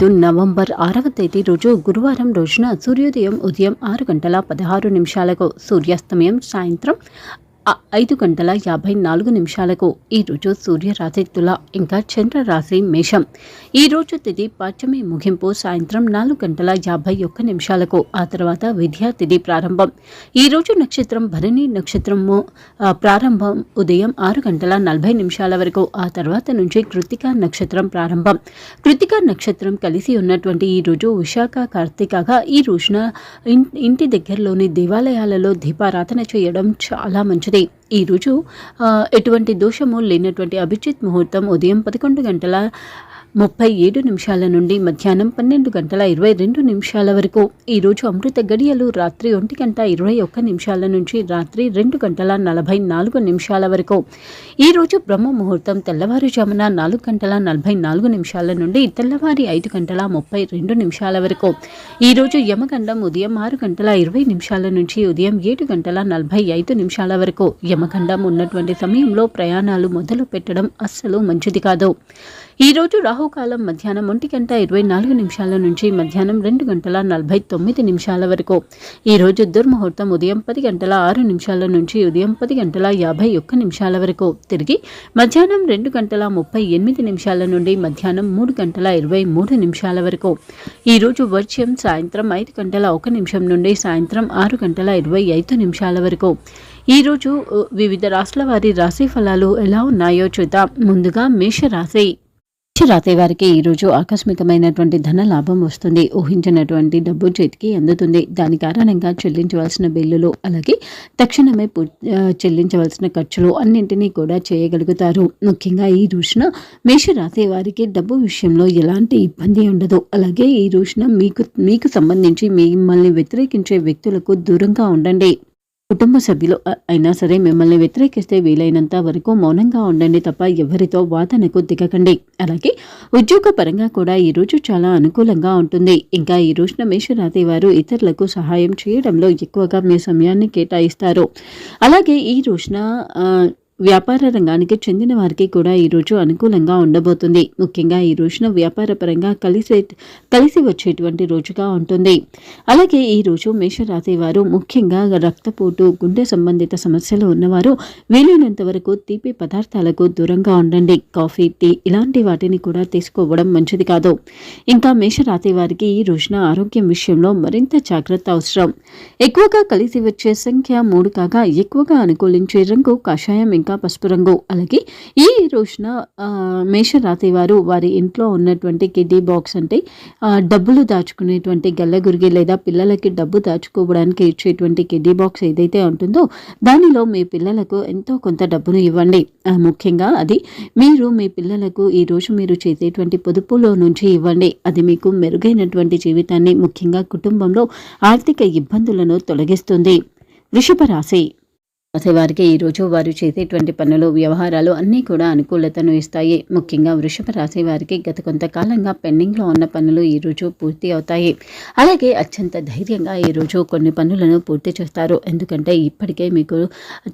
5 November 6వ తేదీ రోజు గురువారం రోజున సూర్యోదయం ఉదయం 6:16 సూర్యాస్తమయం సాయంత్రం 5:54 ఈరోజు సూర్యరాశి తుల ఇంకా చంద్రరాశి మేషం. ఈరోజు తిథి పాడ్యమి ముగింపు సాయంత్రం 4:51 ఆ తర్వాత విద్యా తిథి ప్రారంభం. ఈరోజు నక్షత్రం భరణి నక్షత్రము ప్రారంభం ఉదయం 6:40 వరకు. ఆ తర్వాత నుంచి కృత్తికా నక్షత్రం ప్రారంభం. కృత్తికా నక్షత్రం కలిసి ఉన్నటువంటి ఈరోజు విశాఖ కార్తీకగా ఈ రోజున ఇంటి దగ్గరలోని దేవాలయాలలో దీపారాధన చేయడం చాలా మంచిది. ఈరోజు ఎటువంటి దోషము లేనటువంటి అభిజిత్ ముహూర్తం ఉదయం 11:37 నుండి మధ్యాహ్నం 12:22 వరకు. ఈరోజు అమృత గడియలు రాత్రి 1:21 నుంచి రాత్రి 2:44 వరకు. ఈరోజు బ్రహ్మ ముహూర్తం తెల్లవారుజామున 4:44 నుండి తెల్లవారి 5:32 వరకు. ఈరోజు యమగండం ఉదయం 6:20 నుంచి ఉదయం 7:45 వరకు. యమగండం ఉన్నటువంటి సమయంలో ప్రయాణాలు మొదలు పెట్టడం అస్సలు మంచిది కాదు. ఈరోజు రాహుకాలం మధ్యాహ్నం 1:24 నుంచి మధ్యాహ్నం 2:49 వరకు. ఈరోజు దుర్ముహూర్తం ఉదయం 10:06 నుంచి ఉదయం 10:51 వరకు. తిరిగి మధ్యాహ్నం 2:38 నుండి మధ్యాహ్నం 3:23 వరకు. ఈరోజు వర్జ్యం సాయంత్రం 5:01 నుండి సాయంత్రం 6:25 వరకు. ఈరోజు వివిధ రాశుల వారి రాశి ఫలాలు ఎలా ఉన్నాయో చూద్దాం. ముందుగా మేషరాశి. మేషరాశి వారికి ఈరోజు ఆకస్మికమైనటువంటి ధన లాభం వస్తుంది. ఊహించినటువంటి డబ్బు చేతికి అందుతుంది. దాని కారణంగా చెల్లించవలసిన బిల్లులు అలాగే తక్షణమే చెల్లించవలసిన ఖర్చులు అన్నింటినీ కూడా చేయగలుగుతారు. ముఖ్యంగా ఈ రోజున మేషరాశి వారికి డబ్బు విషయంలో ఎలాంటి ఇబ్బంది ఉండదు. అలాగే ఈ రోజున మీకు సంబంధించి మిమ్మల్ని వ్యతిరేకించే వ్యక్తులకు దూరంగా ఉండండి. కుటుంబ సభ్యులు అయినా సరే మిమ్మల్ని వ్యతిరేకిస్తే వీలైనంత వరకు మౌనంగా ఉండండి తప్ప ఎవరితో వాదనకు దిగకండి. అలాగే ఉద్యోగ పరంగా కూడా ఈరోజు చాలా అనుకూలంగా ఉంటుంది. ఇంకా ఈ రోజున మేషరాశి వారు ఇతరులకు సహాయం చేయడంలో ఎక్కువగా మీ సమయాన్ని కేటాయిస్తారు. అలాగే ఈ రోజున వ్యాపార రంగానికి చెందిన వారికి కూడా ఈరోజు అనుకూలంగా ఉండబోతుంది. ముఖ్యంగా ఈ రోజున వ్యాపార పరంగా కలిసి వచ్చేటువంటి రోజుగా ఉంటుంది. అలాగే ఈ రోజు మేషరాశి వారు ముఖ్యంగా రక్తపోటు గుండె సంబంధిత సమస్యలు ఉన్నవారు వీలైనంత వరకు తీపి పదార్థాలకు దూరంగా ఉండండి. కాఫీ, టీ ఇలాంటి వాటిని కూడా తీసుకోవడం మంచిది కాదు. ఇంకా మేషరాశి వారికి ఈ రోజున ఆరోగ్యం విషయంలో మరింత జాగ్రత్త అవసరం. ఎక్కువగా కలిసి వచ్చే సంఖ్య 3 కాగా ఎక్కువగా అనుకూలించే రంగు కాషాయం ఇంకా పసుపు రంగు. అలాగే ఈ రోజున మేషరాశి వారు వారి ఇంట్లో ఉన్నటువంటి కిడ్డీ బాక్స్ అంటే డబ్బులు దాచుకునేటువంటి గల్లగురిగి లేదా పిల్లలకి డబ్బు దాచుకోవడానికి ఇచ్చేటువంటి కిడ్డీ బాక్స్ ఏదైతే ఉంటుందో దానిలో మీ పిల్లలకు ఎంతో కొంత డబ్బును ఇవ్వండి. ముఖ్యంగా అది మీరు మీ పిల్లలకు ఈ రోజు మీరు చేసేటువంటి పొదుపులో నుంచి ఇవ్వండి. అది మీకు మెరుగైనటువంటి జీవితాన్ని ముఖ్యంగా కుటుంబంలో ఆర్థిక ఇబ్బందులను తొలగిస్తుంది. వృషభ రాశి వారికి ఈరోజు వారు చేసేటువంటి పనులు వ్యవహారాలు అన్నీ కూడా అనుకూలతను ఇస్తాయి. ముఖ్యంగా వృషభ రాశి వారికి గత కొంతకాలంగా పెండింగ్లో ఉన్న పనులు ఈరోజు పూర్తి అవుతాయి. అలాగే అత్యంత ధైర్యంగా ఈరోజు కొన్ని పనులను పూర్తి చేస్తారు. ఎందుకంటే ఇప్పటికే మీకు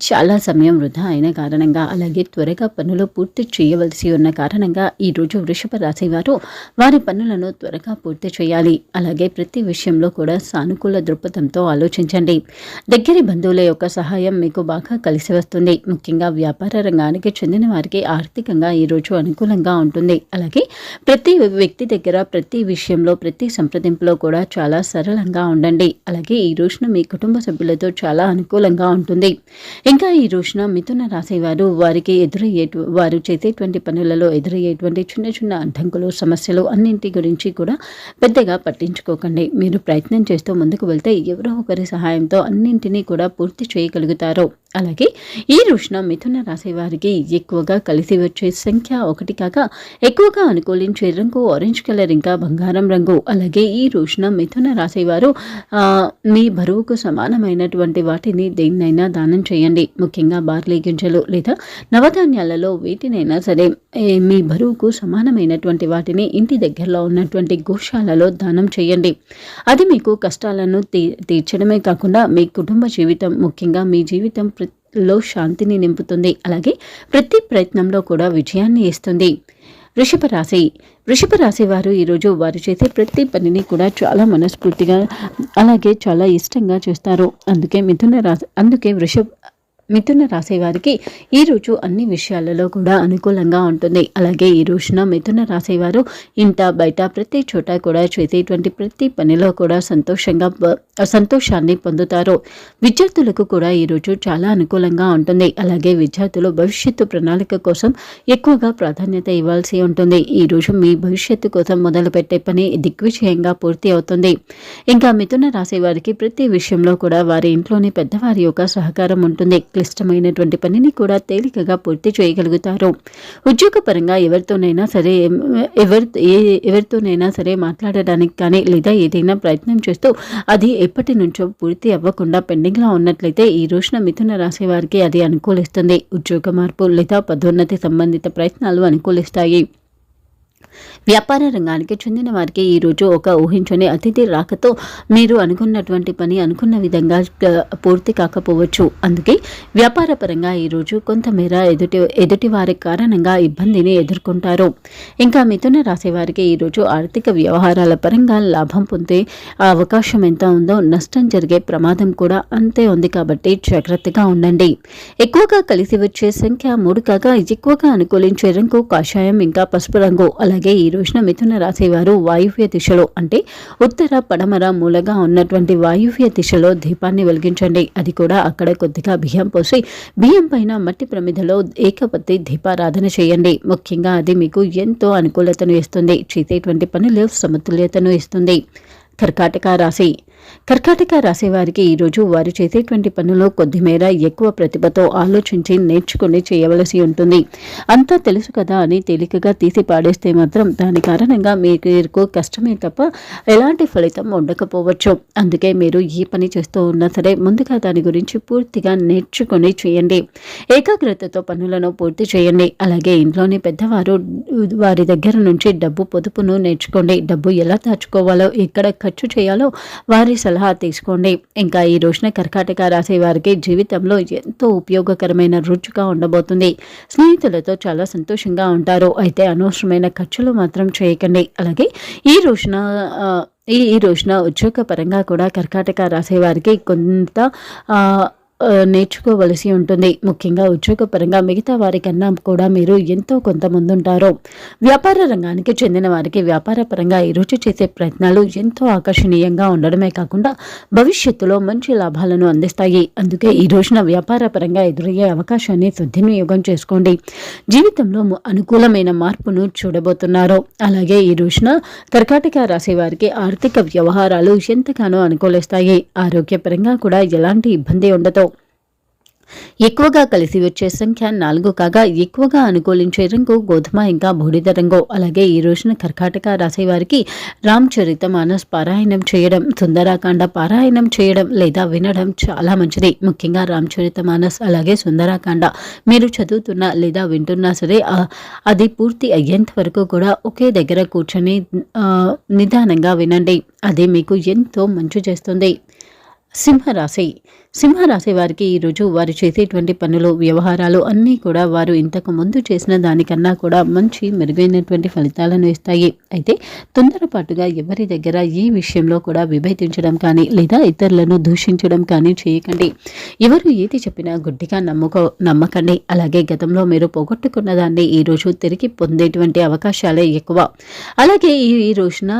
చాలా సమయం వృధా అయిన కారణంగా అలాగే త్వరగా పనులు పూర్తి చేయవలసి ఉన్న కారణంగా ఈరోజు వృషభ రాశి వారు వారి పనులను త్వరగా పూర్తి చేయాలి. అలాగే ప్రతి విషయంలో కూడా సానుకూల దృక్పథంతో ఆలోచించండి. దగ్గరి బంధువుల యొక్క సహాయం మీకు బాగా కలిసి వస్తుంది. ముఖ్యంగా వ్యాపార రంగానికి చెందిన వారికి ఆర్థికంగా ఈరోజు అనుకూలంగా ఉంటుంది. అలాగే ప్రతి వ్యక్తి దగ్గర ప్రతి విషయంలో ప్రతి సంప్రదింపులో కూడా చాలా సరళంగా ఉండండి. అలాగే ఈ రోజున మీ కుటుంబ సభ్యులతో చాలా అనుకూలంగా ఉంటుంది. ఇంకా ఈ రోజున మిథున రాశి వారు వారు చేసేటువంటి పనులలో ఎదురయ్యేటువంటి చిన్న చిన్న అడ్డంకులు సమస్యలు అన్నింటి గురించి కూడా పెద్దగా పట్టించుకోకండి. మీరు ప్రయత్నం చేస్తూ ముందుకు వెళ్తే ఎవరో ఒకరి సహాయంతో అన్నింటినీ కూడా పూర్తి చేయగలుగుతారు. అలాగే ఈ రోజున మిథున రాశి వారికి ఎక్కువగా కలిసి వచ్చే సంఖ్య 1 కాగా ఎక్కువగా అనుకూలించే రంగు ఆరెంజ్ కలర్ ఇంకా బంగారం రంగు. అలాగే ఈ రోజున మిథున రాశి వారు మీ బరువుకు సమానమైనటువంటి వాటిని దేన్నైనా దానం చేయండి. ముఖ్యంగా బార్లీ గింజలు లేదా నవధాన్యాలలో వీటినైనా సరే మీ బరువుకు సమానమైనటువంటి వాటిని ఇంటి దగ్గరలో ఉన్నటువంటి గోశాలలో దానం చేయండి. అది మీకు కష్టాలను తీర్చడమే కాకుండా మీ కుటుంబ జీవితం ముఖ్యంగా మీ జీవితం లో శాంతిని నింపుతుంది. అలాగే ప్రతి ప్రయత్నంలో కూడా విజయాన్ని ఇస్తుంది. వృషభ రాశి వారు ఈరోజు వారు చేసే ప్రతి పనిని కూడా చాలా మనస్ఫూర్తిగా అలాగే చాలా ఇష్టంగా చేస్తారు. అందుకే మిథున రాశి వారికి ఈరోజు అన్ని విషయాలలో కూడా అనుకూలంగా ఉంటుంది. అలాగే ఈ రోజున మిథున రాశి వారు ఇంట బయట ప్రతి చోట కూడా చేసేటువంటి ప్రతి పనిలో కూడా సంతోషాన్ని పొందుతారు. విద్యార్థులకు కూడా ఈరోజు చాలా అనుకూలంగా ఉంటుంది. అలాగే విద్యార్థులు భవిష్యత్తు ప్రణాళిక కోసం ఎక్కువగా ప్రాధాన్యత ఇవ్వాల్సి ఉంటుంది. ఈరోజు మీ భవిష్యత్తు కోసం మొదలుపెట్టే పని దిగ్విజయంగా పూర్తి అవుతుంది. ఇంకా మిథున రాశి వారికి ప్రతి విషయంలో కూడా వారి ఇంట్లోని పెద్దవారి యొక్క సహకారం ఉంటుంది. క్లిష్టమైనటువంటి పనిని కూడా తేలికగా పూర్తి చేయగలుగుతారు. ఉద్యోగపరంగా ఎవరితోనైనా సరే మాట్లాడడానికి కానీ లేదా ఏదైనా ప్రయత్నం చేస్తూ అది ఎప్పటి నుంచో పూర్తి అవ్వకుండా పెండింగ్లో ఉన్నట్లయితే ఈ రోజున మిథున రాశి వారికి అది అనుకూలిస్తుంది. ఉద్యోగ మార్పు లేదా పదోన్నతి సంబంధిత ప్రయత్నాలు అనుకూలిస్తాయి. వ్యాపార రంగానికి చెందిన వారికి ఈరోజు ఒక ఊహించని అతిథి రాకతో మీరు అనుకున్నటువంటి పని అనుకున్న విధంగా పూర్తి కాకపోవచ్చు. అందుకే వ్యాపార పరంగా ఈరోజు కొంతమేర ఎదుటి వారి కారణంగా ఇబ్బందిని ఎదుర్కొంటారు. ఇంకా మిథున రాశి వారికి ఈరోజు ఆర్థిక వ్యవహారాల పరంగా లాభం పొందే అవకాశం ఎంత ఉందో నష్టం జరిగే ప్రమాదం కూడా అంతే ఉంది. కాబట్టి జాగ్రత్తగా ఉండండి. ఎక్కువగా కలిసి వచ్చే సంఖ్య 3 కాగా ఎక్కువగా అనుకూలించే రంగు కాషాయం ఇంకా పసుపు రంగు. అలాగే ఈ రోజున మిథున రాశి వారు వాయువ్య దిశలో అంటే ఉత్తర పడమర మూలగా ఉన్నటువంటి వాయువ్య దిశలో దీపాన్ని వెలిగించండి. అది కూడా అక్కడ కొద్దిగా బియ్యం పోసి బియ్యం పైన మట్టి ప్రమిదలో ఏకపత్తి దీపారాధన చేయండి. ముఖ్యంగా అది మీకు ఎంతో అనుకూలతను ఇస్తుంది. చేసేటువంటి పనులు సమతుల్యతను ఇస్తుంది. కర్కాటక రాశి వారికి ఈరోజు వారు చేసేటువంటి పనులు కొద్దిమేర ఎక్కువ ప్రతిభతో ఆలోచించి నేర్చుకుని చేయవలసి ఉంటుంది. అంతా తెలుసు కదా అని తేలికగా తీసి పాడేస్తే మాత్రం దాని కారణంగా మీకు కష్టమే తప్ప ఎలాంటి ఫలితం ఉండకపోవచ్చు. అందుకే మీరు ఈ పని చేస్తూ ఉన్నా సరే ముందుగా దాని గురించి పూర్తిగా నేర్చుకుని చేయండి. ఏకాగ్రతతో పనులను పూర్తి చేయండి. అలాగే ఇంట్లోని పెద్దవారు వారి దగ్గర నుంచి డబ్బు పొదుపును నేర్చుకోండి. డబ్బు ఎలా దాచుకోవాలో ఎక్కడ ఖర్చు చేయాలో వారి సలహా తీసుకోండి. ఇంకా ఈ రోజున కర్కాటక రాశి వారికి జీవితంలో ఎంతో ఉపయోగకరమైన రుచిగా ఉండబోతుంది. స్నేహితులతో చాలా సంతోషంగా ఉంటారు. అయితే అనవసరమైన ఖర్చులు మాత్రం చేయకండి. అలాగే ఈ రోజున ఉద్యోగ పరంగా కూడా కర్కాటక రాశి వారికి కొంత నేర్చుకోవలసి ఉంటుంది. ముఖ్యంగా ఉద్యోగపరంగా మిగతా వారికన్నా కూడా మీరు ఎంతో కొంత ముందుంటారు. వ్యాపార రంగానికి చెందిన వారికి వ్యాపార పరంగా ఈరోజు చేసే ప్రయత్నాలు ఎంతో ఆకర్షణీయంగా ఉండడమే కాకుండా భవిష్యత్తులో మంచి లాభాలను అందిస్తాయి. అందుకే ఈ రోజున వ్యాపార పరంగా ఎదురయ్యే అవకాశాన్ని సద్వినియోగం చేసుకోండి. జీవితంలో అనుకూలమైన మార్పును చూడబోతున్నారు. అలాగే ఈ రోజున కర్కాటక రాశి వారికి ఆర్థిక వ్యవహారాలు ఎంతగానో అనుకూలిస్తాయి. ఆరోగ్యపరంగా కూడా ఎలాంటి ఇబ్బంది ఉండదు. ఎక్కువగా కలిసి వచ్చే సంఖ్య 4 కాగా ఎక్కువగా అనుకూలించే రంగు గోధుమ ఇంకా బూడిద రంగు. అలాగే ఈ రోజున కర్కాటక రాశి వారికి రామచరితమానస్ పారాయణం చేయడం, సుందరాకాండ పారాయణం చేయడం లేదా వినడం చాలా మంచిది. ముఖ్యంగా రామచరితమానస్ అలాగే సుందరాకాండ మీరు చదువుతున్నా లేదా వింటున్నా సరే అది పూర్తి అయ్యేంత వరకు కూడా ఒకే దగ్గర కూర్చొని నిదానంగా వినండి. అది మీకు ఎంతో మంచి చేస్తుంది. సింహరాశి వారికి ఈరోజు వారు చేసేటువంటి పనులు వ్యవహారాలు అన్నీ కూడా వారు ఇంతకు ముందు చేసిన దానికన్నా కూడా మంచి మెరుగైనటువంటి ఫలితాలను ఇస్తాయి. అయితే తొందరపాటుగా ఎవరి దగ్గర ఈ విషయంలో కూడా విభేదించడం కానీ లేదా ఇతరులను దూషించడం కానీ చేయకండి. ఎవరు ఏది చెప్పినా గుడ్డిగా నమ్మకండి. అలాగే గతంలో మీరు పోగొట్టుకున్న దాన్ని ఈరోజు తిరిగి పొందేటువంటి అవకాశాలే ఎక్కువ. అలాగే ఈ రోజున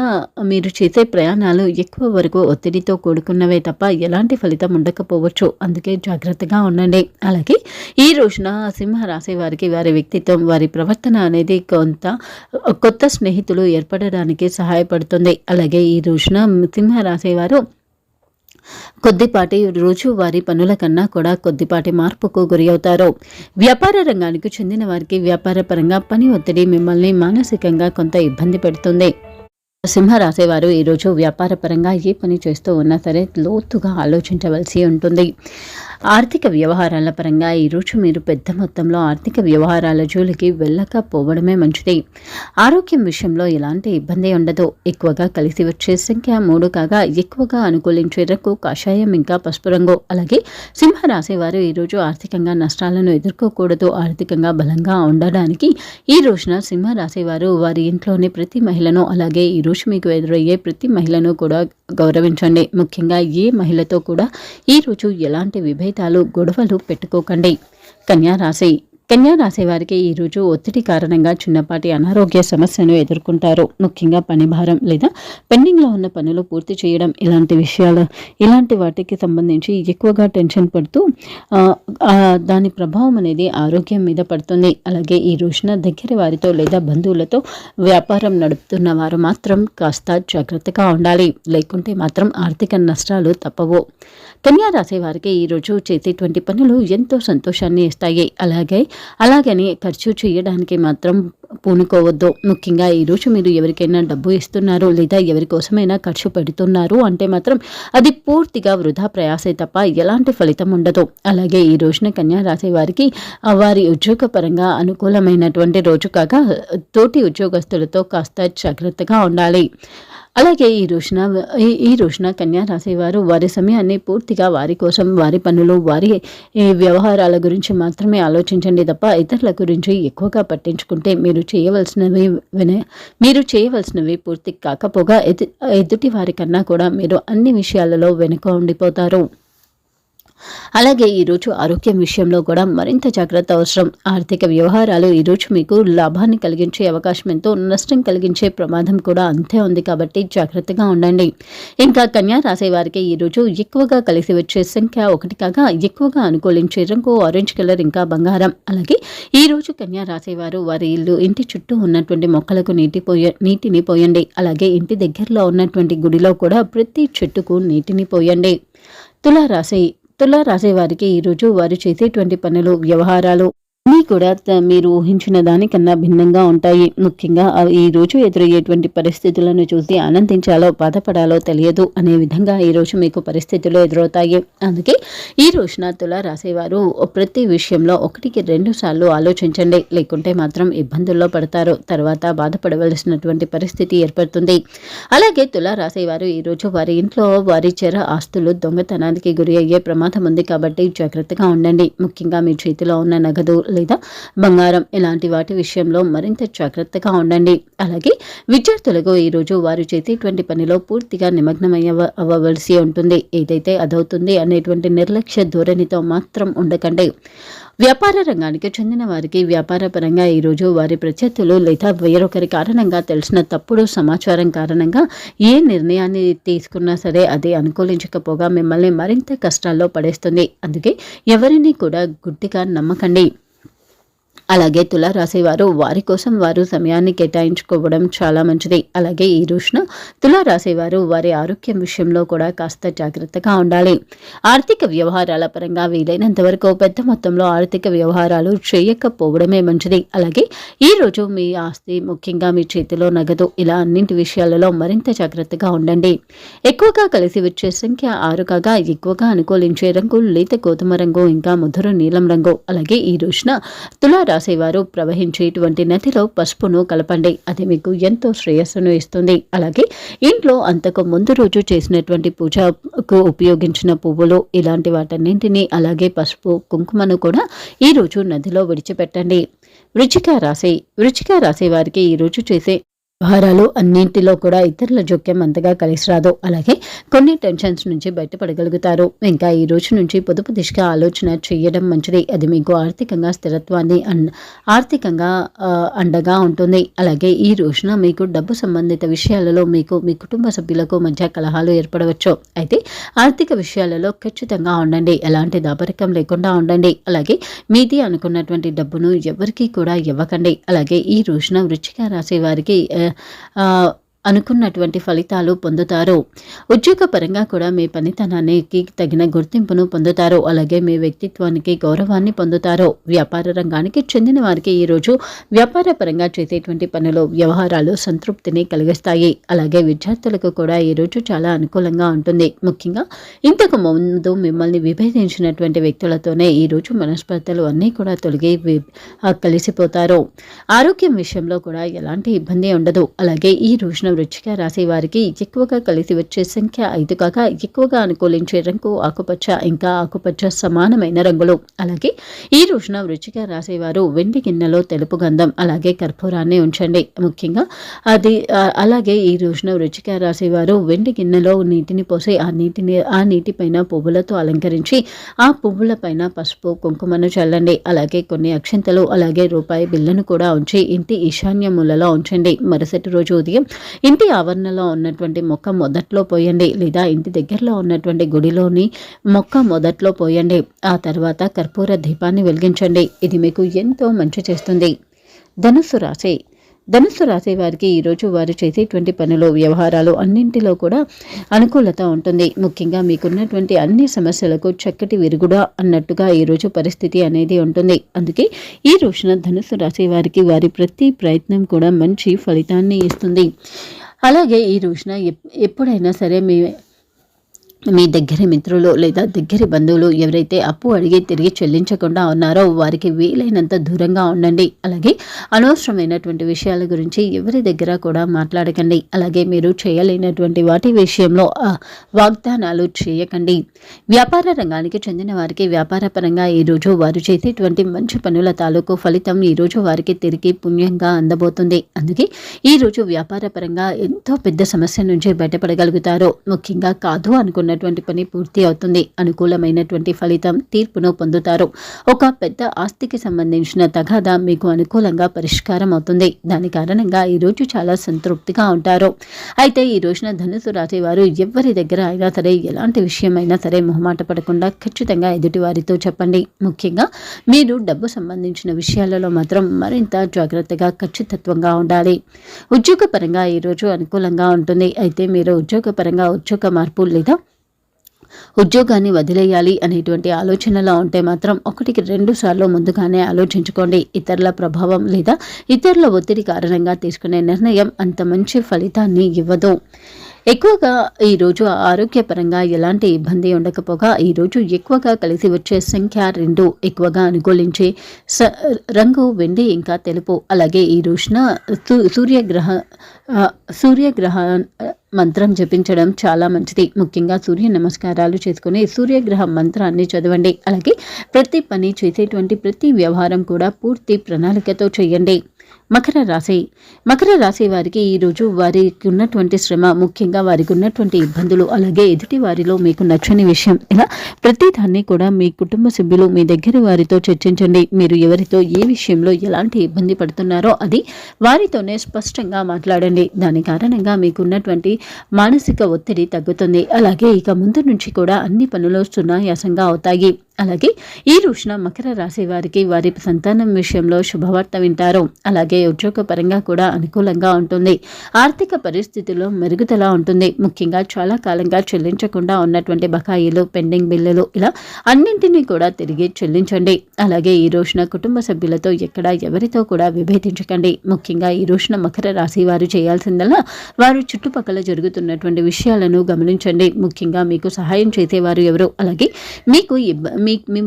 మీరు చేసే ప్రయాణాలు ఎక్కువ వరకు ఒత్తిడితో కూడుకున్నవే తప్ప ఎలాంటి ఫలితం ఉండకపోవచ్చు. అందుకే జాగ్రత్తగా ఉండండి. అలాగే ఈ రోజున సింహరాశి వారికి వారి వ్యక్తిత్వం వారి ప్రవర్తన అనేది కొత్త స్నేహితులు ఏర్పడడానికి సహాయపడుతుంది. అలాగే ఈ రోజున సింహరాశి వారు కొద్దిపాటి రోజువారీ పనుల కన్నా కూడా కొద్దిపాటి మార్పుకు గురి అవుతారు. వ్యాపార రంగానికి చెందిన వారికి వ్యాపార పరంగా పని ఒత్తిడి మిమ్మల్ని మానసికంగా కొంత ఇబ్బంది పెడుతుంది. సింహరాశి వారు ఈరోజు వ్యాపార పరంగా ఏ పని చేస్తూ ఉన్నా సరే లోతుగా ఆలోచించవలసి ఉంటుంది. ఆర్థిక వ్యవహారాల పరంగా ఈరోజు మీరు పెద్ద మొత్తంలో ఆర్థిక వ్యవహారాల జోలికి వెళ్ళకపోవడమే మంచిది. ఆరోగ్యం విషయంలో ఎలాంటి ఇబ్బంది ఉండదు. ఎక్కువగా కలిసి వచ్చే సంఖ్య 3 కాగా ఎక్కువగా అనుకూలించే రంగు కాషాయం ఇంకా పసుపు రంగు. అలాగే సింహరాశి వారు ఈరోజు ఆర్థికంగా నష్టాలను ఎదుర్కోకూడదు. ఆర్థికంగా బలంగా ఉండడానికి ఈ రోజున సింహరాశి వారు వారి ఇంట్లోని ప్రతి మహిళను, అలాగే ఈరోజు మీకు ఎదురయ్యే ప్రతి మహిళను కూడా గౌరవించండి. ముఖ్యంగా ఏ మహిళతో కూడా ఈరోజు ఎలాంటి విభేదాలు, గొడవలు పెట్టుకోకండి. కన్యా రాశి వారికి ఈరోజు ఒత్తిడి కారణంగా చిన్నపాటి అనారోగ్య సమస్యను ఎదుర్కొంటారు. ముఖ్యంగా పని భారం లేదా పెండింగ్లో ఉన్న పనులు పూర్తి చేయడం ఇలాంటి వాటికి సంబంధించి ఎక్కువగా టెన్షన్ పడుతూ దాని ప్రభావం అనేది ఆరోగ్యం మీద పడుతుంది. అలాగే ఈ రోజున దగ్గర వారితో లేదా బంధువులతో వ్యాపారం నడుపుతున్న వారు మాత్రం కాస్త జాగ్రత్తగా ఉండాలి. లేకుంటే మాత్రం ఆర్థిక నష్టాలు తప్పవు. కన్యా రాశి వారికి ఈరోజు చేసేటువంటి పనులు ఎంతో సంతోషాన్ని ఇస్తాయి. అలాగని ఖర్చు చేయడానికి మాత్రం పూనుకోవద్దు. ముఖ్యంగా ఈరోజు మీరు ఎవరికైనా డబ్బు ఇస్తున్నారు లేదా ఎవరి కోసమైనా ఖర్చు పెడుతున్నారు అంటే మాత్రం అది పూర్తిగా వృధా ప్రయాసే తప్ప ఎలాంటి ఫలితం ఉండదు. అలాగే ఈ రోజున కన్యా రాశి వారికి వారి ఉద్యోగపరంగా అనుకూలమైనటువంటి రోజు కాగా తోటి ఉద్యోగస్తులతో కాస్త జాగ్రత్తగా ఉండాలి. అలాగే ఈ రోజున కన్యా రాశి వారు వారి సమయాన్ని పూర్తిగా వారి కోసం, వారి పనులు, వారి వ్యవహారాల గురించి మాత్రమే ఆలోచించండి తప్ప ఇతరుల గురించి ఎక్కువగా పట్టించుకుంటే మీరు చేయవలసినవి పూర్తి కాకపోగా ఎదుటి వారి కన్నా కూడా మీరు అన్ని విషయాలలో వెనుక ఉండిపోతారు. అలాగే ఈరోజు ఆరోగ్యం విషయంలో కూడా మరింత జాగ్రత్త అవసరం. ఆర్థిక వ్యవహారాలు ఈరోజు మీకు లాభాన్ని కలిగించే అవకాశం ఎంతో, నష్టం కలిగించే ప్రమాదం కూడా అంతే ఉంది కాబట్టి జాగ్రత్తగా ఉండండి. ఇంకా కన్యా రాశి వారికి ఈరోజు ఎక్కువగా కలిసి వచ్చే సంఖ్య 1 కాగా ఎక్కువగా అనుకూలించే రంగు ఆరెంజ్ కలర్ ఇంకా బంగారం. అలాగే ఈ రోజు కన్యా రాశి వారు వారి ఇంటి చుట్టూ ఉన్నటువంటి మొక్కలకు నీటిని పోయండి. అలాగే ఇంటి దగ్గరలో ఉన్నటువంటి గుడిలో కూడా ప్రతి చెట్టుకు నీటిని పోయండి. తులారాశి వారికి ఈరోజు వారు చేసేటువంటి పనులు, వ్యవహారాలు అన్నీ కూడా మీరు ఊహించిన దానికన్నా భిన్నంగా ఉంటాయి. ముఖ్యంగా ఈ రోజు ఎదురయ్యేటువంటి పరిస్థితులను చూసి ఆనందించాలో బాధపడాలో తెలియదు అనే విధంగా ఈరోజు మీకు పరిస్థితులు ఎదురవుతాయి. అందుకే ఈ రోజున తులారాశి వారు ప్రతి విషయంలో 1కి 2 సార్లు ఆలోచించండి. లేకుంటే మాత్రం ఇబ్బందుల్లో పడతారు. తర్వాత బాధపడవలసినటువంటి పరిస్థితి ఏర్పడుతుంది. అలాగే తులారాశి వారు ఈరోజు వారి ఇంట్లో వారి చెర ఆస్తులు దొంగతనానికి గురి అయ్యే ప్రమాదం ఉంది కాబట్టి జాగ్రత్తగా ఉండండి. ముఖ్యంగా మీ చేతిలో ఉన్న నగదు లేదా బంగారం ఇలాంటి వాటి విషయంలో మరింత జాగ్రత్తగా ఉండండి. అలాగే విద్యార్థులకు ఈరోజు వారు చేసేటువంటి పనిలో పూర్తిగా అవ్వవలసి ఉంటుంది. ఏదైతే అదవుతుంది అనేటువంటి నిర్లక్ష్య ధోరణితో మాత్రం ఉండకండి. వ్యాపార రంగానికి చెందిన వారికి వ్యాపారపరంగా ఈరోజు వారి ప్రత్యర్థులు లేదా వేరొకరి కారణంగా తెలిసిన తప్పుడు సమాచారం కారణంగా ఏ నిర్ణయాన్ని తీసుకున్నా సరే అది అనుకూలించకపోగా మిమ్మల్ని మరింత కష్టాల్లో పడేస్తుంది. అందుకే ఎవరిని కూడా గుడ్డిగా నమ్మకండి. అలాగే తులారాశి వారు వారి కోసం వారు సమయాన్ని కేటాయించుకోవడం చాలా మంచిది. అలాగే ఈ రోజున తులారాశి వారు వారి ఆరోగ్యం విషయంలో కూడా కాస్త జాగ్రత్తగా ఉండాలి. ఆర్థిక వ్యవహారాల పరంగా వీలైనంత వరకు పెద్ద మొత్తంలో ఆర్థిక వ్యవహారాలు చేయకపోవడమే మంచిది. అలాగే ఈ రోజు మీ ఆస్తి, ముఖ్యంగా మీ చేతిలో నగదు ఇలా అన్నింటి విషయాలలో మరింత జాగ్రత్తగా ఉండండి. ఎక్కువగా కలిసి వచ్చే సంఖ్య 6 కాగా ఎక్కువగా అనుకూలించే రంగు లేత గోధుమ రంగు ఇంకా ముదురు నీలం రంగు. అలాగే ఈ రోజున తులారాశి వారు ప్రవహించేటువంటి నదిలో పసుపును కలపండి. అది మీకు ఎంతో శ్రేయస్సును ఇస్తుంది. అలాగే ఇంట్లో అంతకు ముందు రోజు చేసినటువంటి పూజకు ఉపయోగించిన పువ్వులు ఇలాంటి వాటన్నింటినీ, అలాగే పసుపు, కుంకుమను కూడా ఈ రోజు నదిలో విడిచిపెట్టండి. వృశ్చిక రాశి వారికి ఈ రోజు చేసే వ్యవహారాలు అన్నింటిలో కూడా ఇతరుల జోక్యం అంతగా కలిసి రాదు. అలాగే కొన్ని టెన్షన్స్ నుంచి బయటపడగలుగుతారు. ఇంకా ఈ రోజు నుంచి పొదుపు దిశగా ఆలోచన చేయడం మంచిది. అది మీకు ఆర్థికంగా స్థిరత్వాన్ని ఆర్థికంగా అండగా ఉంటుంది. అలాగే ఈ రోజున మీకు డబ్బు సంబంధిత విషయాలలో మీకు మీ కుటుంబ సభ్యులకు మధ్య కలహాలు ఏర్పడవచ్చు. అయితే ఆర్థిక విషయాలలో ఖచ్చితంగా ఉండండి. ఎలాంటి దాపరికం లేకుండా ఉండండి. అలాగే మీది అనుకున్నటువంటి డబ్బును ఎవరికీ కూడా ఇవ్వకండి. అలాగే ఈ రోజున వృశ్చిక రాశి వారికి అనుకున్నటువంటి ఫలితాలు పొందుతారు. ఉద్యోగపరంగా కూడా మీ పనితనానికి తగిన గుర్తింపును పొందుతారు. అలాగే మీ వ్యక్తిత్వానికి గౌరవాన్ని పొందుతారు. వ్యాపార రంగానికి చెందిన వారికి ఈరోజు వ్యాపార పరంగా చేసేటువంటి పనులు వ్యవహారాలు సంతృప్తిని కలిగిస్తాయి. అలాగే విద్యార్థులకు కూడా ఈరోజు చాలా అనుకూలంగా ఉంటుంది. ముఖ్యంగా ఇంతకు ముందు మిమ్మల్ని విభేదించినటువంటి వ్యక్తులతోనే ఈరోజు మనస్పర్ధలు అన్నీ కూడా తొలగి కలిసిపోతారు. ఆరోగ్యం విషయంలో కూడా ఎలాంటి ఇబ్బంది ఉండదు. అలాగే ఈ రోజున వృశ్చిక రాశి వారికి ఎక్కువగా కలిసి వచ్చే సంఖ్య 5 కాగా ఎక్కువగా అనుకూలించే రంగు ఆకుపచ్చ, ఇంకా ఆకుపచ్చ సమానమైన రంగులు. అలాగే ఈ రోజున వృశ్చిక రాశి వారు వెండి గిన్నెలో తెలుపు గంధం అలాగే కర్పూరాన్ని ఉంచండి. ముఖ్యంగా అలాగే ఈ రోజున వృశ్చిక రాశి వారు వెండి గిన్నెలో నీటిని పోసి ఆ నీటిపైన పువ్వులతో అలంకరించి ఆ పువ్వుల పైన పసుపు కుంకుమను చల్లండి. అలాగే కొన్ని అక్షింతలు అలాగే రూపాయి బిళ్ళను కూడా ఉంచి ఇంటి ఈశాన్య మూలలో ఉంచండి. మరుసటి రోజు ఉదయం ఇంటి ఆవరణలో ఉన్నటువంటి మొక్క మొదట్లో పోయండి, లేదా ఇంటి దగ్గరలో ఉన్నటువంటి గుడిలోని మొక్క మొదట్లో పోయండి. ఆ తర్వాత కర్పూర దీపాన్ని వెలిగించండి. ఇది మీకు ఎంతో మంచి చేస్తుంది. ధనుస్సు రాశి వారికి ఈరోజు వారు చేసేటువంటి పనులు వ్యవహారాలు అన్నింటిలో కూడా అనుకూలత ఉంటుంది. ముఖ్యంగా మీకున్నటువంటి అన్ని సమస్యలకు చక్కటి విరుగుడా అన్నట్టుగా ఈరోజు పరిస్థితి అనేది ఉంటుంది. అందుకే ఈ రోజున ధనుస్సు రాశి వారికి వారి ప్రతి ప్రయత్నం కూడా మంచి ఫలితాన్ని ఇస్తుంది. అలాగే ఈ రోజున ఎప్పుడైనా సరే మీ దగ్గరి మిత్రులు లేదా దగ్గరి బంధువులు ఎవరైతే అప్పు అడిగి తిరిగి చెల్లించకుండా ఉన్నారో వారికి వీలైనంత దూరంగా ఉండండి. అలాగే అనవసరమైనటువంటి విషయాల గురించి ఎవరి దగ్గర కూడా మాట్లాడకండి. అలాగే మీరు చేయలేనటువంటి వాటి విషయంలో వాగ్దానాలు చేయకండి. వ్యాపార రంగానికి చెందిన వారికి వ్యాపార పరంగా ఈరోజు వారు చేసేటువంటి మంచి పనుల తాలూకు ఫలితం ఈరోజు వారికి తిరిగి పుణ్యంగా అందబోతుంది. అందుకే ఈరోజు వ్యాపార పరంగా ఎంతో పెద్ద సమస్య నుంచి బయటపడగలుగుతారు. ముఖ్యంగా కాదు అనుకున్న పని పూర్తి అవుతుంది. అనుకూలమైనటువంటి ఫలితం తీర్పును పొందుతారు. ఒక పెద్ద ఆస్తికి సంబంధించిన తగాదా మీకు అనుకూలంగా పరిష్కారం అవుతుంది. దాని కారణంగా ఈ రోజు చాలా సంతృప్తిగా ఉంటారు. అయితే ఈ రోజున ధనుసు రాశి వారు ఎవరి దగ్గర అయినా సరే ఎలాంటి విషయం అయినా సరే మొహమాట పడకుండా ఖచ్చితంగా ఎదుటి వారితో చెప్పండి. ముఖ్యంగా మీరు డబ్బు సంబంధించిన విషయాలలో మాత్రం మరింత జాగ్రత్తగా ఖచ్చితత్వంగా ఉండాలి. ఉద్యోగపరంగా ఈ రోజు అనుకూలంగా ఉంటుంది. అయితే మీరు ఉద్యోగపరంగా ఉద్యోగ మార్పు లేదా ఉద్యోగాన్ని వదిలేయాలి అనేటువంటి ఆలోచనలో ఉంటే మాత్రం 1-2 సార్లు ముందుగానే ఆలోచించుకోండి. ఇతరుల ప్రభావం లేదా ఇతరుల ఒత్తిడి కారణంగా తీసుకునే నిర్ణయం అంత మంచి ఫలితాన్ని ఇవ్వదు. ఎక్కువగా ఈరోజు ఆరోగ్యపరంగా ఎలాంటి ఇబ్బంది ఉండకపోగా ఈరోజు ఎక్కువగా కలిసి వచ్చే సంఖ్య 2, ఎక్కువగా అనుకూలించే రంగు వెండి ఇంకా తెలుపు. అలాగే ఈ రోజున సూర్యగ్రహ మంత్రం జపించడం చాలా మంచిది. ముఖ్యంగా సూర్య నమస్కారాలు చేసుకుని సూర్యగ్రహ మంత్రాన్ని చదవండి. అలాగే ప్రతి పని చేసేటువంటి ప్రతి వ్యవహారం కూడా పూర్తి ప్రణాళికతో చేయండి. మకర రాశి వారికి ఈరోజు వారికి ఉన్నటువంటి శ్రమ, ముఖ్యంగా వారికి ఉన్నటువంటి ఇబ్బందులు, అలాగే ఎదుటి వారిలో మీకు నచ్చని విషయం, ఇలా ప్రతిదాన్ని కూడా మీ కుటుంబ సభ్యులు మీ దగ్గర వారితో చర్చించండి. మీరు ఎవరితో ఏ విషయంలో ఎలాంటి ఇబ్బంది పడుతున్నారో అది వారితోనే స్పష్టంగా మాట్లాడండి. దాని కారణంగా మీకున్నటువంటి మానసిక ఒత్తిడి తగ్గుతుంది. అలాగే ఇక ముందు నుంచి కూడా అన్ని పనులు సునాయాసంగా అవుతాయి. అలాగే ఈ రోజున మకర రాశి వారికి వారి సంతానం విషయంలో శుభవార్త వింటారు. అలాగే ఉద్యోగపరంగా కూడా అనుకూలంగా ఉంటుంది. ఆర్థిక పరిస్థితుల్లో మెరుగుదల ఉంటుంది. ముఖ్యంగా చాలా కాలంగా చెల్లించకుండా ఉన్నటువంటి బకాయిలు, పెండింగ్ బిల్లులు, ఇలా అన్నింటినీ కూడా తిరిగి చెల్లించండి. అలాగే ఈ రోజున కుటుంబ సభ్యులతో ఎవరితో కూడా విభేదించకండి. ముఖ్యంగా ఈ రోజున మకర రాశి వారు చేయాల్సిందల్లా వారు చుట్టుపక్కల జరుగుతున్నటువంటి విషయాలను గమనించండి. ముఖ్యంగా మీకు సహాయం చేసేవారు ఎవరు, అలాగే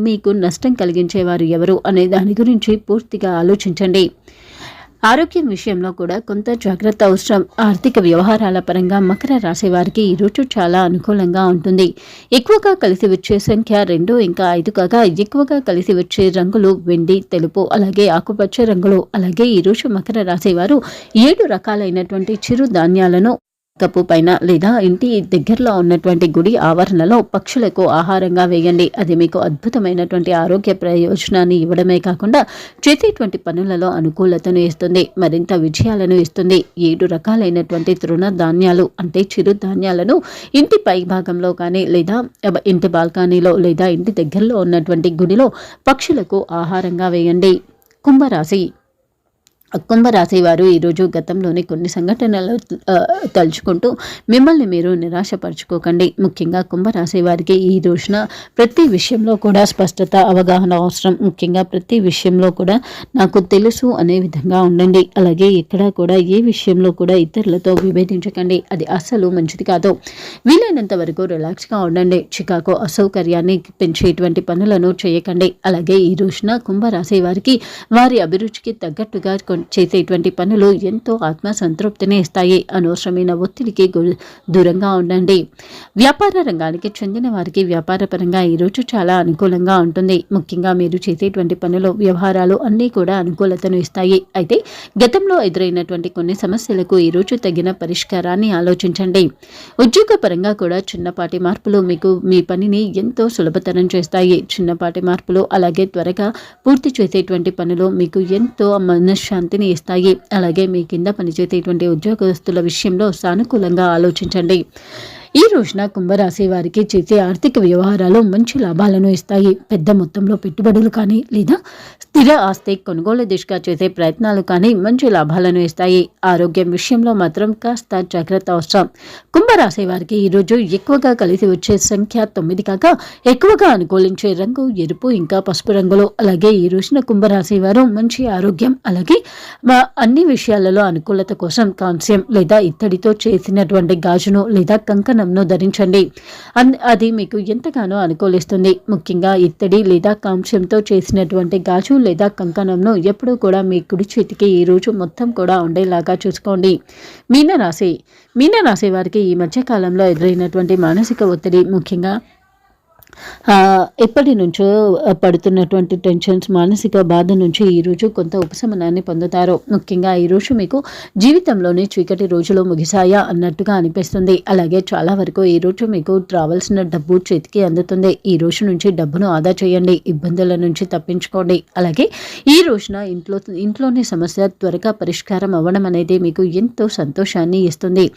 మీకు నష్టం కలిగించేవారు ఎవరు అనే దాని గురించి పూర్తిగా ఆలోచించండి. ఆరోగ్యం విషయంలో కూడా కొంత జాగ్రత్త అవసరం. ఆర్థిక వ్యవహారాల పరంగా మకర రాశి వారికి ఈరోజు చాలా అనుకూలంగా ఉంటుంది. ఎక్కువగా కలిసి వచ్చే సంఖ్య 2 ఇంకా 5 కాగా ఎక్కువగా కలిసి వచ్చే రంగులు వెండి, తెలుపు, అలాగే ఆకుపచ్చ రంగులు. అలాగే ఈరోజు మకర రాశి వారు 7 రకాలైనటువంటి చిరు ధాన్యాలను కప్పు పైన లేదా ఇంటి దగ్గరలో ఉన్నటువంటి గుడి ఆవరణలో పక్షులకు ఆహారంగా వేయండి. అది మీకు అద్భుతమైనటువంటి ఆరోగ్య ప్రయోజనాన్ని ఇవ్వడమే కాకుండా చేసేటువంటి పనులలో అనుకూలతను ఇస్తుంది, మరింత విజయాలను ఇస్తుంది. 7 రకాలైనటువంటి తృణ ధాన్యాలు అంటే చిరు ధాన్యాలను ఇంటి పై భాగంలో కానీ లేదా ఇంటి బాల్కనీలో లేదా ఇంటి దగ్గరలో ఉన్నటువంటి గుడిలో పక్షులకు ఆహారంగా వేయండి. కుంభరాశి వారు ఈరోజు గతంలోని కొన్ని సంఘటనలు తలుచుకుంటూ మిమ్మల్ని మీరు నిరాశపరచుకోకండి. ముఖ్యంగా కుంభరాశి వారికి ఈ రోజున ప్రతి విషయంలో కూడా స్పష్టత, అవగాహన అవసరం. ముఖ్యంగా ప్రతి విషయంలో కూడా నాకు తెలుసు అనే విధంగా ఉండండి. అలాగే ఎక్కడా కూడా ఏ విషయంలో కూడా ఇతరులతో విభేదించకండి. అది అస్సలు మంచిది కాదు. వీలైనంత వరకు రిలాక్స్గా ఉండండి. చికాకు, అసౌకర్యాన్ని పెంచేటువంటి పనులను చేయకండి. అలాగే ఈ రోజున కుంభరాశి వారికి వారి అభిరుచికి తగ్గట్టుగా చేసేటువంటి పనులు ఎంతో ఆత్మ సంతృప్తిని ఇస్తాయి. అనవసరమైన ఒత్తిడికి దూరంగా ఉండండి. వ్యాపార రంగానికి చెందిన వారికి వ్యాపారపరంగా ఈరోజు చాలా అనుకూలంగా ఉంటుంది. ముఖ్యంగా మీరు చేసేటువంటి పనులు, వ్యవహారాలు అన్నీ కూడా అనుకూలతను ఇస్తాయి. అయితే గతంలో ఎదురైనటువంటి కొన్ని సమస్యలకు ఈరోజు తగిన పరిష్కారాన్ని ఆలోచించండి. ఉద్యోగపరంగా కూడా చిన్నపాటి మార్పులు మీకు మీ పనిని ఎంతో సులభతరం చేస్తాయి. చిన్నపాటి మార్పులు అలాగే త్వరగా పూర్తి చేసేటువంటి పనులు మీకు ఎంతో మనశ్శాంతిని ఇస్తాయి. అలాగే మీ కింద పనిచేసేటువంటి ఉద్యోగస్తుల విషయంలో సానుకూలంగా ఆలోచించండి. ఈ రోజున కుంభరాశి వారికి చేసే ఆర్థిక వ్యవహారాలు మంచి లాభాలను ఇస్తాయి. పెద్ద మొత్తంలో పెట్టుబడులు కానీ లేదా స్థిర ఆస్తి కొనుగోలు దిశగా చేసే ప్రయత్నాలు కానీ మంచి లాభాలను ఇస్తాయి. ఆరోగ్యం విషయంలో మాత్రం కాస్త జాగ్రత్త అవసరం. కుంభరాశి వారికి ఈరోజు ఎక్కువగా కలిసి వచ్చే సంఖ్య 9 కాగా ఎక్కువగా అనుకూలించే రంగు ఎరుపు ఇంకా పసుపు రంగులు. అలాగే ఈ రోజున కుంభరాశి వారు మంచి ఆరోగ్యం అలాగే అన్ని విషయాలలో అనుకూలత కోసం కాంస్యం లేదా ఇత్తడితో చేసినటువంటి గాజును లేదా కంకణంను ధరించండి. అది మీకు ఎంతగానో అనుకూలిస్తుంది. ముఖ్యంగా ఇత్తడి లేదా కాంస్యంతో చేసినటువంటి గాజు లేదా కంకణంను ఎప్పుడూ కూడా మీ కుడి చేతికి ఈ రోజు మొత్తం కూడా ఉండేలాగా చూసుకోండి. మీనరాశి వారికి ఈ మధ్యకాలంలో ఎదురైనటువంటి మానసిక ఒత్తిడి, ముఖ్యంగా ఎప్పటి నుంచో పడుతున్నటువంటి టెన్షన్స్, మానసిక బాధ నుంచి ఈరోజు కొంత ఉపశమనాన్ని పొందుతారు. ముఖ్యంగా ఈరోజు మీకు జీవితంలోని చీకటి రోజులు ముగిసాయా అన్నట్టుగా అనిపిస్తుంది. అలాగే చాలా వరకు ఈరోజు మీకు రావాల్సిన డబ్బు చేతికి అందుతుంది. ఈ రోజు నుంచి డబ్బును ఆదా చేయండి. ఇబ్బందుల నుంచి తప్పించుకోండి. అలాగే ఈ రోజున ఇంట్లోని సమస్య త్వరగా పరిష్కారం అవ్వడం అనేది మీకు ఎంతో సంతోషాన్ని ఇస్తుంది.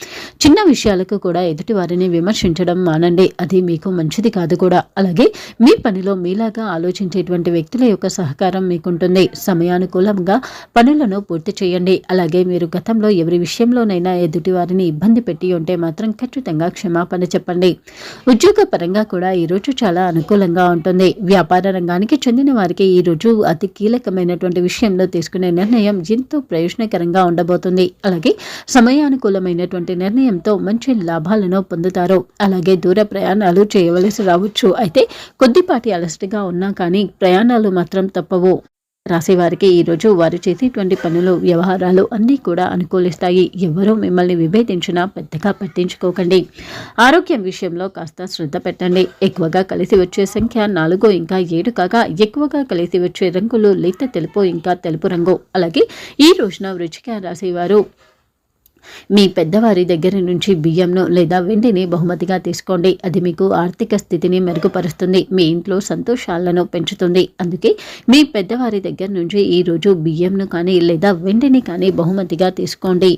చిన్న విషయాలకు కూడా ఎదుటి వారిని విమర్శించడం మానండి. అది మీకు మంచిది కాదు కూడా. అలాగే మీ పనిలో మీలాగా ఆలోచించేటువంటి వ్యక్తుల యొక్క సహకారం మీకుంటుంది. సమయానుకూలంగా పనులను పూర్తి చేయండి. అలాగే మీరు గతంలో ఎవరి విషయంలోనైనా ఎదుటి వారిని ఇబ్బంది పెట్టి ఉంటే మాత్రం ఖచ్చితంగా క్షమాపణ చెప్పండి. ఉద్యోగ పరంగా కూడా ఈరోజు చాలా అనుకూలంగా ఉంటుంది. వ్యాపార రంగానికి చెందిన వారికి ఈరోజు అతి కీలకమైనటువంటి విషయంలో తీసుకునే నిర్ణయం ఎంతో ప్రయోజనకరంగా ఉండబోతుంది. అలాగే సమయానుకూలమైనటువంటి నిర్ణయంతో మంచి లాభాలను పొందుతారు. అలాగే దూర ప్రయాణాలు చేయవలసి రావచ్చు. అయితే కొద్దిపాటి అలసటగా ఉన్నా కానీ ప్రయాణాలు మాత్రం తప్పవు. రాశివారికి ఈరోజు వారు చేసేటువంటి పనులు, వ్యవహారాలు అన్నీ కూడా అనుకూలిస్తాయి. ఎవరూ మిమ్మల్ని విభేదించినా పెద్దగా పట్టించుకోకండి. ఆరోగ్యం విషయంలో కాస్త శ్రద్ధ పెట్టండి. ఎక్కువగా కలిసి వచ్చే సంఖ్య 4 ఇంకా 7 కాగా ఎక్కువగా కలిసి వచ్చే రంగులు లేత తెలుపు ఇంకా తెలుపు రంగు. అలాగే ఈ రోజున వృశ్చిక రాశి వారు మీ పెద్దవారి దగ్గర నుంచి బియ్యంను లేదా వెండిని బహుమతిగా తీసుకోండి. అది మీకు ఆర్థిక స్థితిని మెరుగుపరుస్తుంది. మీ ఇంట్లో సంతోషాలను పెంచుతుంది. అందుకే మీ పెద్దవారి దగ్గర నుంచి ఈరోజు బియ్యంను కానీ లేదా వెండిని కానీ బహుమతిగా తీసుకోండి.